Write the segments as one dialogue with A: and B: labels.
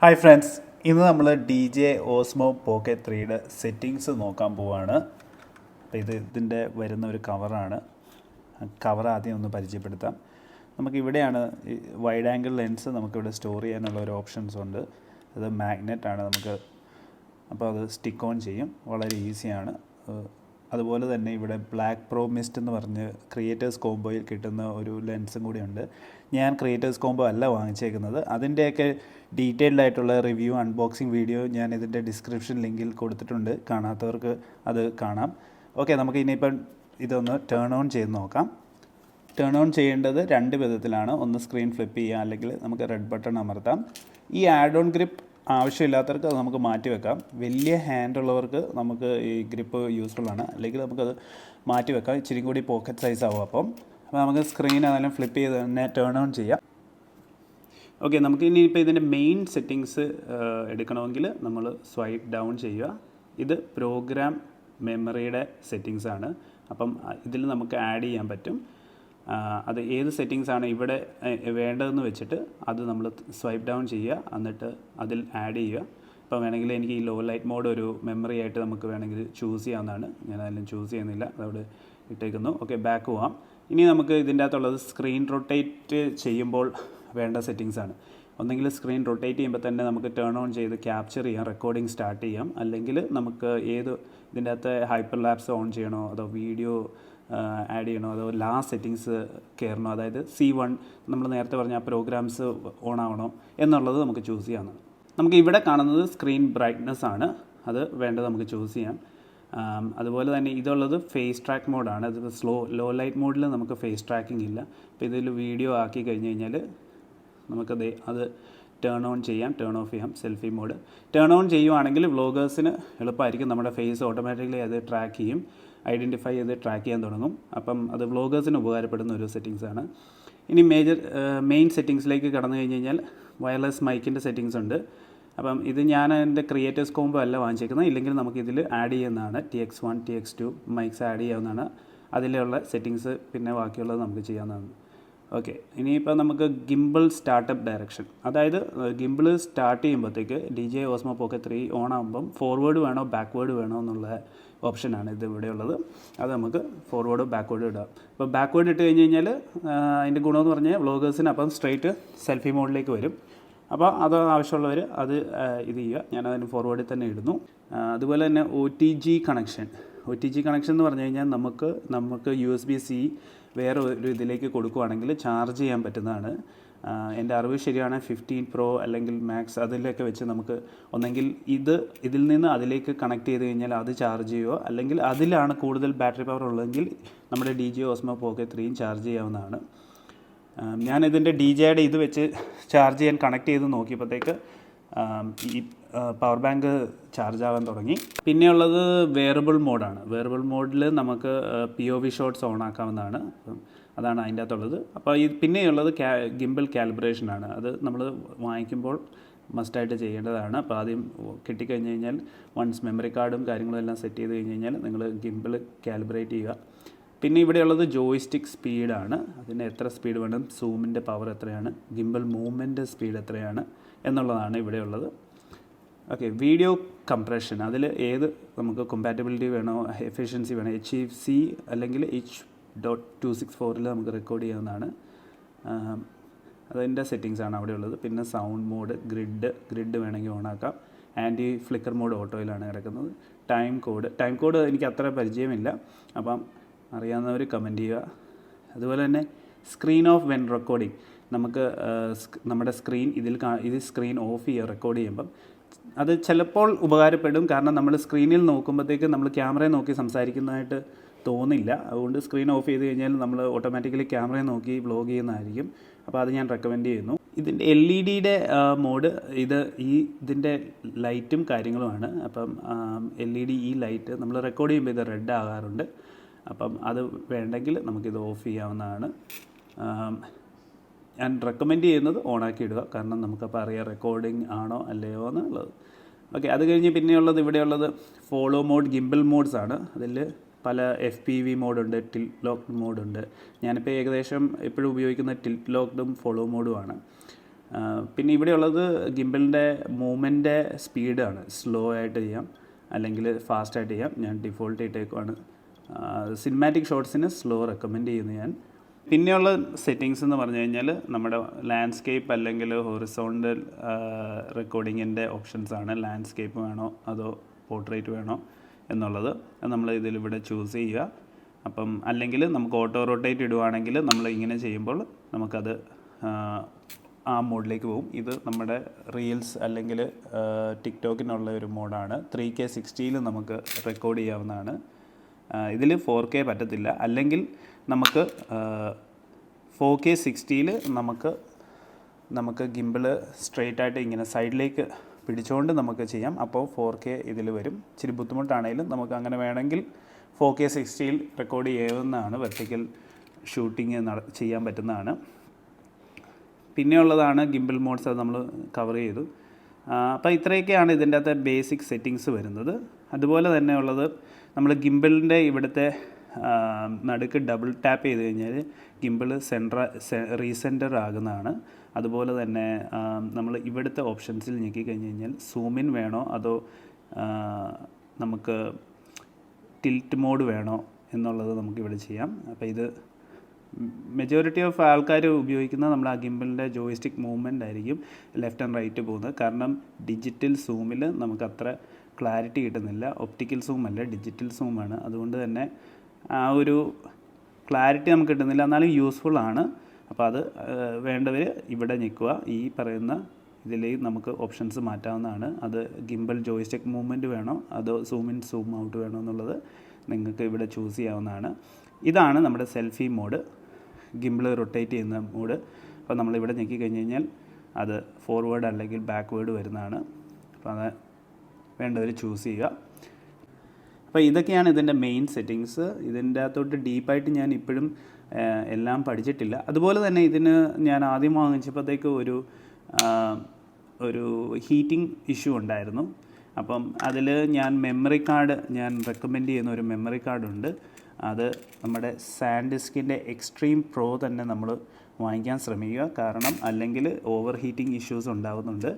A: Hi friends, ഇന്ന് നമ്മൾ DJ Osmo pocket 3യുടെ settings നോക്കാൻ പോവാണ്. അപ്പോൾ ഇതിൻ്റെ വരുന്ന ഒരു കവറാണ്. കവർ ആദ്യം ഒന്ന് പരിചയപ്പെടുത്താം. നമുക്കിവിടെയാണ് വൈഡ് ആംഗിൾ ലെൻസ് നമുക്കിവിടെ സ്റ്റോർ ചെയ്യാനുള്ള ഒരു ഓപ്ഷൻസ് ഉണ്ട്. അത് മാഗ്നറ്റാണ് നമുക്ക്, അപ്പോൾ അത് സ്റ്റിക്ക് ഓൺ ചെയ്യും, വളരെ ഈസിയാണ്. അതുപോലെ തന്നെ ഇവിടെ ബ്ലാക്ക് പ്രോ മിസ്റ്റ് എന്ന് പറഞ്ഞ് ക്രിയേറ്റേഴ്സ് കോംബോയിൽ കിട്ടുന്ന ഒരു ലെൻസും കൂടി ഉണ്ട്. ഞാൻ ക്രിയേറ്റേഴ്സ് കോംബോ അല്ല വാങ്ങിച്ചേക്കുന്നത്. അതിൻ്റെയൊക്കെ ഡീറ്റെയിൽഡ് ആയിട്ടുള്ള റിവ്യൂ അൺബോക്സിങ് വീഡിയോ ഞാൻ ഇതിൻ്റെ ഡിസ്ക്രിപ്ഷൻ ലിങ്കിൽ കൊടുത്തിട്ടുണ്ട്. കാണാത്തവർക്ക് അത് കാണാം. ഓക്കെ, നമുക്ക് ഇനിയിപ്പം ഇതൊന്ന് ടേൺ ഓൺ ചെയ്ത് നോക്കാം. ടേൺ ഓൺ ചെയ്യേണ്ടത് രണ്ട് വിധത്തിലാണ്. ഒന്ന് സ്ക്രീൻ ഫ്ലിപ്പ് ചെയ്യുക, അല്ലെങ്കിൽ നമുക്ക് റെഡ് ബട്ടൺ അമർത്താം. ഈ ആഡ് ഓൺ ഗ്രിപ്പ് ആവശ്യമില്ലാത്തവർക്ക് അത് നമുക്ക് മാറ്റി വെക്കാം. വലിയ ഹാൻഡ് ഉള്ളവർക്ക് നമുക്ക് ഈ ഗ്രിപ്പ് യൂസ്ഫുള്ളാണ്, അല്ലെങ്കിൽ നമുക്കത് മാറ്റി വെക്കാം. ഇച്ചിരി കൂടി പോക്കറ്റ് സൈസ് ആവും. അപ്പോൾ നമുക്ക് സ്ക്രീൻ അതെല്ലാം ഫ്ലിപ്പ് ചെയ്ത് തന്നെ ടേൺ ഓൺ ചെയ്യാം. ഓക്കെ, നമുക്ക് ഇനിയിപ്പോൾ ഇതിൻ്റെ മെയിൻ സെറ്റിങ്സ് എടുക്കണമെങ്കിൽ നമ്മൾ സ്വൈപ്പ് ഡൗൺ ചെയ്യുക. ഇത് പ്രോഗ്രാം മെമ്മറിയുടെ സെറ്റിങ്സാണ്. അപ്പം ഇതിൽ നമുക്ക് ആഡ് ചെയ്യാൻ പറ്റും. അത് ഏത് സെറ്റിങ്സാണ് ഇവിടെ വേണ്ടതെന്ന് വെച്ചിട്ട് അത് നമ്മൾ സ്വൈപ്പ് ഡൗൺ ചെയ്യുക, എന്നിട്ട് അതിൽ ആഡ് ചെയ്യുക. ഇപ്പോൾ വേണമെങ്കിൽ എനിക്ക് ഈ ലോ ലൈറ്റ് മോഡ് ഒരു മെമ്മറി ആയിട്ട് നമുക്ക് വേണമെങ്കിൽ ചൂസ് ചെയ്യാവുന്നതാണ്. ഞാൻ അതിലും ചൂസ് ചെയ്യുന്നില്ല, അതവിടെ ഇട്ടേക്കുന്നു. ഓക്കെ, ബാക്ക് പോവാം. ഇനി നമുക്ക് ഇതിൻ്റെ അകത്തുള്ളത് സ്ക്രീൻ റൊട്ടേറ്റ് ചെയ്യുമ്പോൾ വേണ്ട സെറ്റിങ്സാണ്. ഒന്നെങ്കിൽ സ്ക്രീൻ റൊട്ടേറ്റ് ചെയ്യുമ്പോൾ തന്നെ നമുക്ക് ടേൺ ഓൺ ചെയ്ത് ക്യാപ്ചർ ചെയ്യാം, റെക്കോർഡിംഗ് സ്റ്റാർട്ട് ചെയ്യാം. അല്ലെങ്കിൽ നമുക്ക് ഇതിൻ്റെ അകത്ത് ഹൈപ്പർ ലാപ്സ് ഓൺ ചെയ്യണോ, അതോ വീഡിയോ ആഡ് ചെയ്യണോ, അതോ ലാസ്റ്റ് സെറ്റിങ്സ് കയറണോ, അതായത് C1 നമ്മൾ നേരത്തെ പറഞ്ഞ ആ പ്രോഗ്രാംസ് ഓൺ ആവണോ എന്നുള്ളത് നമുക്ക് ചൂസ് ചെയ്യാവുന്നതാണ്. നമുക്ക് ഇവിടെ കാണുന്നത് സ്ക്രീൻ ബ്രൈറ്റ്നസ് ആണ്. അത് വേണ്ടത് നമുക്ക് ചൂസ് ചെയ്യാം. അതുപോലെ തന്നെ ഇതുള്ളത് ഫേസ് ട്രാക്ക് മോഡാണ്. ഇത് ലോ ലൈറ്റ് മോഡിൽ നമുക്ക് ഫേസ് ട്രാക്കിംഗ് ഇല്ല. അപ്പോൾ ഇതിൽ വീഡിയോ ആക്കി കഴിഞ്ഞ് കഴിഞ്ഞാൽ നമുക്കത് അത് ടേൺ ഓൺ ചെയ്യാം, ടേൺ ഓഫ് ചെയ്യാം. സെൽഫി മോഡ് ടേൺ ഓൺ ചെയ്യുവാണെങ്കിൽ വ്ളോഗേഴ്സിന് എളുപ്പമായിരിക്കും. നമ്മുടെ ഫേസ് ഓട്ടോമാറ്റിക്കലി അത് ട്രാക്ക് ചെയ്യും, ഐഡൻറ്റിഫൈ ചെയ്ത് ട്രാക്ക് ചെയ്യാൻ തുടങ്ങും. അപ്പം അത് വ്ളോഗേഴ്സിന് ഉപകാരപ്പെടുന്ന ഒരു സെറ്റിങ്സാണ്. ഇനി മെയിൻ സെറ്റിങ്സിലേക്ക് കടന്നു കഴിഞ്ഞ് കഴിഞ്ഞാൽ വയർലെസ് മൈക്കിൻ്റെ സെറ്റിങ്സ് ഉണ്ട്. അപ്പം ഇത് ഞാൻ എൻ്റെ ക്രിയേറ്റേഴ്സ് കോംബോ അല്ല വാങ്ങിച്ചേക്കുന്നത്. ഇല്ലെങ്കിൽ നമുക്കിതിൽ ആഡ് ചെയ്യുന്നതാണ്. TX1 TX2 മൈക്സ് ആഡ് ചെയ്യാവുന്നതാണ്. അതിലുള്ള സെറ്റിങ്സ് പിന്നെ ബാക്കിയുള്ളത് നമുക്ക് ചെയ്യാവുന്നതാണ്. ഓക്കെ, ഇനിയിപ്പോൾ നമുക്ക് ഗിംബിൾ സ്റ്റാർട്ടപ്പ് ഡയറക്ഷൻ, അതായത് ഗിംബിൾ സ്റ്റാർട്ട് ചെയ്യുമ്പോഴത്തേക്ക് DJ ഓസ്മോ പോക്കറ്റ് 3 ഓൺ ആകുമ്പം ഫോർവേഡ് വേണോ ബാക്ക്വേഡ് വേണോ എന്നുള്ള ഓപ്ഷനാണ് ഇത് ഇവിടെയുള്ളത്. അത് നമുക്ക് ഫോർവേഡോ ബാക്ക്വേഡോ ഇടാം. അപ്പോൾ ബാക്ക്വേഡ് ഇട്ട് കഴിഞ്ഞ് കഴിഞ്ഞാൽ അതിൻ്റെ ഗുണമെന്ന് പറഞ്ഞാൽ വ്ളോഗേഴ്സിന് അപ്പം സ്ട്രെയിറ്റ് സെൽഫി മോഡിലേക്ക് വരും. അപ്പോൾ അത് ആവശ്യമുള്ളവർ അത് ഇത് ചെയ്യുക. ഞാനതിന് ഫോർവേഡിൽ തന്നെ ഇടുന്നു. അതുപോലെ തന്നെ OTG കണക്ഷൻ എന്ന് പറഞ്ഞു കഴിഞ്ഞാൽ നമുക്ക് USB-C വേറെ ഒരു ഇതിലേക്ക് കൊടുക്കുകയാണെങ്കിൽ ചാർജ് ചെയ്യാൻ പറ്റുന്നതാണ്. എൻ്റെ അറിവ് ശരിയാണ്, 15 Pro അല്ലെങ്കിൽ മാക്സ് അതിലൊക്കെ വെച്ച് നമുക്ക് ഒന്നെങ്കിൽ ഇതിൽ നിന്ന് അതിലേക്ക് കണക്ട് ചെയ്ത് കഴിഞ്ഞാൽ അത് ചാർജ് ചെയ്യുമോ, അല്ലെങ്കിൽ അതിലാണ് കൂടുതൽ ബാറ്ററി പവർ ഉള്ളതെങ്കിൽ നമ്മുടെ DJ ഓസ്മോ പോക്കറ്റ് 3 ചാർജ് ചെയ്യാവുന്നതാണ്. ഞാനിതിൻ്റെ DJയുടെ ഇത് വെച്ച് ചാർജ് ചെയ്യാൻ കണക്ട് ചെയ്ത് നോക്കിയപ്പോഴത്തേക്ക് ഈ പവർ ബാങ്ക് ചാർജ് ആവാൻ തുടങ്ങി. പിന്നെയുള്ളത് വേറബിൾ മോഡാണ്. വേറബിൾ മോഡിൽ നമുക്ക് POV ഷോട്ട്സ് ഓൺ ആക്കാവുന്നതാണ്. അതാണ് അതിൻ്റെ അകത്തുള്ളത്. അപ്പോൾ പിന്നെയുള്ളത് ഗിംബിൾ കാലിബ്രേഷനാണ്. അത് നമ്മൾ വാങ്ങിക്കുമ്പോൾ മസ്റ്റായിട്ട് ചെയ്യേണ്ടതാണ്. അപ്പോൾ ആദ്യം കിട്ടിക്കഴിഞ്ഞ് കഴിഞ്ഞാൽ വൺസ് മെമ്മറി കാർഡും കാര്യങ്ങളും എല്ലാം സെറ്റ് ചെയ്ത് കഴിഞ്ഞ് കഴിഞ്ഞാൽ നിങ്ങൾ ഗിംബിൾ കാലിബ്രേറ്റ് ചെയ്യുക. പിന്നെ ഇവിടെയുള്ളത് ജോയിസ്റ്റിക് സ്പീഡാണ്. അതിന് എത്ര സ്പീഡ് വേണം, സൂമിൻ്റെ പവർ എത്രയാണ്, ഗിംബിൾ മൂവ്മെൻറ്റ് സ്പീഡ് എത്രയാണ് എന്നുള്ളതാണ് ഇവിടെയുള്ളത്. ഓക്കെ, വീഡിയോ കംപ്രഷൻ, അതിൽ നമുക്ക് കമ്പാറ്റബിലിറ്റി വേണോ, എഫിഷ്യൻസി വേണോ, HEC അല്ലെങ്കിൽ H.264 നമുക്ക് റെക്കോർഡ് ചെയ്യാവുന്നതാണ്. അതിൻ്റെ സെറ്റിങ്സാണ് അവിടെ ഉള്ളത്. പിന്നെ സൗണ്ട് മോഡ്, ഗ്രിഡ് വേണമെങ്കിൽ ഓണാക്കാം. ആൻറ്റി ഫ്ലിക്കർ മോഡ് ഓട്ടോയിലാണ് കിടക്കുന്നത്. ടൈം കോഡ് എനിക്ക് അത്ര പരിചയമില്ല, അപ്പം അറിയാവുന്നവർ കമൻറ്റ് ചെയ്യുക. അതുപോലെ തന്നെ സ്ക്രീൻ ഓഫ് വെൻ റെക്കോർഡിങ്, നമുക്ക് നമ്മുടെ സ്ക്രീൻ ഇത് സ്ക്രീൻ ഓഫ് ചെയ്യുക റെക്കോർഡ് ചെയ്യുമ്പം. അത് ചിലപ്പോൾ ഉപകാരപ്പെടും, കാരണം നമ്മൾ സ്ക്രീനിൽ നോക്കുമ്പോഴത്തേക്ക് നമ്മൾ ക്യാമറയെ നോക്കി സംസാരിക്കുന്നതായിട്ട് തോന്നില്ല. അതുകൊണ്ട് സ്ക്രീൻ ഓഫ് ചെയ്ത് കഴിഞ്ഞാൽ നമ്മൾ ഓട്ടോമാറ്റിക്കലി ക്യാമറയെ നോക്കി വ്ലോഗ് ചെയ്യുന്നതായിരിക്കും. അപ്പോൾ അത് ഞാൻ റെക്കമെൻഡ് ചെയ്യുന്നു. ഇതിൻ്റെ LED മോഡ് ഇതിൻ്റെ ലൈറ്റും കാര്യങ്ങളുമാണ്. അപ്പം LED ഈ ലൈറ്റ് നമ്മൾ റെക്കോർഡ് ചെയ്യുമ്പോൾ ഇത് റെഡ് ആകാറുണ്ട്. അപ്പം അത് വേണ്ടെങ്കിൽ നമുക്കിത് ഓഫ് ചെയ്യാവുന്നതാണ്. ഞാൻ റെക്കമെൻഡ് ചെയ്യുന്നത് ഓണാക്കി ഇടുക, കാരണം നമുക്കപ്പോൾ അറിയാം റെക്കോർഡിംഗ് ആണോ അല്ലയോ എന്നുള്ളത്. ഓക്കെ, അത് കഴിഞ്ഞ് പിന്നെയുള്ളത് ഇവിടെയുള്ളത് ഫോളോ മോഡ്, ഗിംബിൾ മോഡ്സ് ആണ്. അതിൽ പല FPV മോഡുണ്ട്, ടിൽറ്റ് ലോക്ക്ഡ് മോഡുണ്ട്. ഞാനിപ്പോൾ ഏകദേശം എപ്പോഴും ഉപയോഗിക്കുന്ന ടിൽറ്റ് ലോക്ക്ഡും ഫോളോ മോഡുമാണ്. പിന്നെ ഇവിടെയുള്ളത് ഗിംബലിൻ്റെ മൂവ്മെൻറ്റ് സ്പീഡാണ്. സ്ലോ ആയിട്ട് ചെയ്യാം, അല്ലെങ്കിൽ ഫാസ്റ്റായിട്ട് ചെയ്യാം. ഞാൻ ഡിഫോൾട്ട് ഇട്ടേക്കുവാണ്. സിനിമാറ്റിക് ഷോട്ട്സിന് സ്ലോ റെക്കമെൻഡ് ചെയ്യുന്നു ഞാൻ. പിന്നെയുള്ള സെറ്റിങ്സ് എന്ന് പറഞ്ഞു കഴിഞ്ഞാൽ നമ്മുടെ ലാൻഡ്സ്കേപ്പ് അല്ലെങ്കിൽ ഹൊറിസോണ്ടൽ റെക്കോർഡിങ്ങിൻ്റെ ഓപ്ഷൻസാണ്. ലാൻഡ്സ്കേപ്പ് വേണോ അതോ പോർട്രേറ്റ് വേണോ എന്നുള്ളത് നമ്മൾ ഇതിലിവിടെ ചൂസ് ചെയ്യുക. അപ്പം അല്ലെങ്കിൽ നമുക്ക് ഓട്ടോ റൊട്ടേറ്റ് ഇടുവാണെങ്കിൽ നമ്മൾ ഇങ്ങനെ ചെയ്യുമ്പോൾ നമുക്കത് ആ മോഡിലേക്ക് പോകും. ഇത് നമ്മുടെ റീൽസ് അല്ലെങ്കിൽ ടിക്ടോക്കിനുള്ള ഒരു മോഡാണ്. 3K 60 നമുക്ക് റെക്കോർഡ് ചെയ്യാവുന്നതാണ്. ഇതിൽ 4K പറ്റത്തില്ല. അല്ലെങ്കിൽ നമുക്ക് 4K 60 നമുക്ക് ഗിംബിൾ സ്ട്രെയിറ്റ് ആയിട്ട് ഇങ്ങനെ സൈഡിലേക്ക് പിടിച്ചുകൊണ്ട് നമുക്ക് ചെയ്യാം. അപ്പോൾ 4K ഇതിൽ വരും. ഇച്ചിരി ബുദ്ധിമുട്ടാണെങ്കിലും നമുക്ക് അങ്ങനെ വേണമെങ്കിൽ 4K 60 റെക്കോർഡ് ചെയ്യാവുന്നതാണ്. വെർട്ടിക്കൽ ഷൂട്ടിങ് ചെയ്യാൻ പറ്റുന്നതാണ്. പിന്നെയുള്ളതാണ് ഗിംബിൾ മോഡ്സ്. അത് നമ്മൾ കവർ ചെയ്തു. അപ്പോൾ ഇത്രയൊക്കെയാണ് ഇതിൻ്റെ അകത്തെ ബേസിക് സെറ്റിങ്സ് വരുന്നത്. അതുപോലെ തന്നെ ഉള്ളത് നമ്മൾ ഗിംബിളിൻ്റെ ഇവിടുത്തെ നടുക്ക് ഡബിൾ ടാപ്പ് ചെയ്ത് കഴിഞ്ഞാൽ ഗിംബിൾ റീസെൻറ്റർ ആകുന്നതാണ്. അതുപോലെ തന്നെ നമ്മൾ ഇവിടുത്തെ ഓപ്ഷൻസിൽ ഞെക്കി കഴിഞ്ഞ് കഴിഞ്ഞാൽ സൂമിൻ വേണോ അതോ നമുക്ക് ടിൽറ്റ് മോഡ് വേണോ എന്നുള്ളത് നമുക്കിവിടെ ചെയ്യാം. അപ്പോൾ ഇത് മെജോറിറ്റി ഓഫ് ആൾക്കാർ ഉപയോഗിക്കുന്നത് നമ്മൾ ആ ഗിംബിളിൻ്റെ ജോയിസ്റ്റിക് മൂവ്മെൻ്റ് ആയിരിക്കും ലെഫ്റ്റ് ആൻഡ് റൈറ്റ് പോകുന്നത്. കാരണം ഡിജിറ്റൽ സൂമിൽ നമുക്ക് അത്ര ക്ലാരിറ്റി കിട്ടുന്നില്ല. ഒപ്റ്റിക്കൽ സൂം അല്ല, ഡിജിറ്റൽ സൂമാണ്. അതുകൊണ്ട് തന്നെ ആ ഒരു ക്ലാരിറ്റി നമുക്ക് കിട്ടുന്നില്ല. എന്നാലും യൂസ്ഫുൾ ആണ്. അപ്പോൾ അത് വേണ്ടവർ ഇവിടെ ഞെക്കുക. ഈ പറയുന്ന ഇതിലേക്ക് നമുക്ക് ഓപ്ഷൻസ് മാറ്റാവുന്നതാണ്. അത് ഗിംബിൾ ജോയിസ്റ്റിക് മൂവ്മെൻറ്റ് വേണോ അതോ സൂം ഇൻ സൂം ഔട്ട് വേണോ എന്നുള്ളത് നിങ്ങൾക്ക് ഇവിടെ ചൂസ് ചെയ്യാവുന്നതാണ്. ഇതാണ് നമ്മുടെ സെൽഫി മോഡ്, ഗിംബിൾ റൊട്ടേറ്റ് ചെയ്യുന്ന മോഡ്. അപ്പോൾ നമ്മളിവിടെ ഞെക്കി കഴിഞ്ഞ് കഴിഞ്ഞാൽ അത് ഫോർവേഡ് അല്ലെങ്കിൽ ബാക്ക്വേഡ് വരുന്നതാണ്. അപ്പോൾ അത് വേണ്ടവർ ചൂസ് ചെയ്യുക. അപ്പോൾ ഇതൊക്കെയാണ് ഇതിൻ്റെ മെയിൻ സെറ്റിങ്സ്. ഇതിൻ്റെ അകത്തോട്ട് ഡീപ്പായിട്ട് ഞാൻ ഇപ്പോഴും എല്ലാം പഠിച്ചിട്ടില്ല. അതുപോലെ തന്നെ ഇതിന് ഞാൻ ആദ്യം വാങ്ങിച്ചപ്പോഴത്തേക്ക് ഒരു ഹീറ്റിംഗ് ഇഷ്യൂ ഉണ്ടായിരുന്നു. അപ്പം അതിൽ ഞാൻ മെമ്മറി കാർഡ് റെക്കമെൻഡ് ചെയ്യുന്ന ഒരു മെമ്മറി കാർഡുണ്ട്. അത് നമ്മുടെ സാൻഡിസ്കിൻ്റെ എക്സ്ട്രീം പ്രോ തന്നെ നമ്മൾ വാങ്ങിക്കാൻ ശ്രമിക്കുക. കാരണം അല്ലെങ്കിൽ ഓവർ ഹീറ്റിംഗ് ഇഷ്യൂസ് ഉണ്ടാകുന്നുണ്ട്.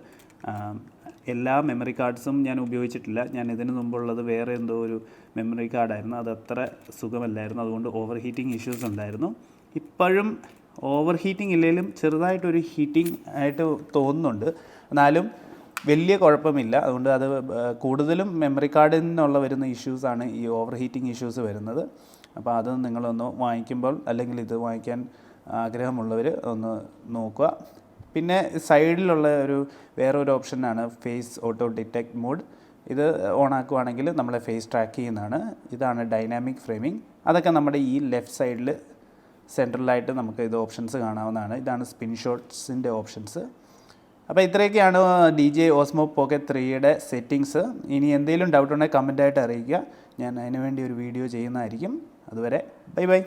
A: എല്ലാ മെമ്മറി കാർഡ്സും ഞാൻ ഉപയോഗിച്ചിട്ടില്ല. ഞാൻ ഇതിന് മുമ്പുള്ളത് വേറെ എന്തോ ഒരു മെമ്മറി കാർഡായിരുന്നു. അത് അത്ര സുഖമല്ലായിരുന്നു. അതുകൊണ്ട് ഓവർ ഹീറ്റിംഗ് ഇഷ്യൂസ് ഉണ്ടായിരുന്നു. ഇപ്പോഴും ഓവർ ഹീറ്റിംഗ് ഇല്ലെങ്കിലും ചെറുതായിട്ടൊരു ഹീറ്റിംഗ് ആയിട്ട് തോന്നുന്നുണ്ട്. എന്നാലും വലിയ കുഴപ്പമില്ല. അതുകൊണ്ട് അത് കൂടുതലും മെമ്മറി കാർഡിൽ നിന്നുള്ള വരുന്ന ഇഷ്യൂസാണ് ഈ ഓവർ ഹീറ്റിംഗ് ഇഷ്യൂസ് വരുന്നത്. അപ്പോൾ അത് നിങ്ങളൊന്ന് വാങ്ങിക്കുമ്പോൾ അല്ലെങ്കിൽ ഇത് വാങ്ങിക്കാൻ ആഗ്രഹമുള്ളവർ ഒന്ന് നോക്കുക. പിന്നെ സൈഡിലുള്ള വേറൊരു ഓപ്ഷനാണ് ഫേസ് ഓട്ടോ ഡിറ്റക്ട് മോഡ്. ഇത് ഓൺ ആക്കുവാണെങ്കിൽ നമ്മളെ ഫേസ് ട്രാക്ക് ചെയ്യുന്നതാണ്. ഇതാണ് ഡൈനാമിക് ഫ്രെയിമിംഗ്. അതൊക്കെ നമ്മുടെ ഈ ലെഫ്റ്റ് സൈഡിൽ സെൻട്രലായിട്ട് നമുക്ക് ഇത് ഓപ്ഷൻസ് കാണാവുന്നതാണ്. ഇതാണ് സ്പിൻ ഷോട്ട്സിൻ്റെ ഓപ്ഷൻസ്. അപ്പോൾ ഇത്രയൊക്കെയാണ് DJ Osmo Pocket 3യുടെ സെറ്റിങ്സ്. ഇനി എന്തെങ്കിലും ഡൗട്ട് ഉണ്ടെങ്കിൽ കമൻറ്റായിട്ട് അറിയിക്കുക. ഞാൻ അതിനുവേണ്ടി ഒരു വീഡിയോ ചെയ്യുന്നതായിരിക്കും. അതുവരെ ബൈ ബൈ.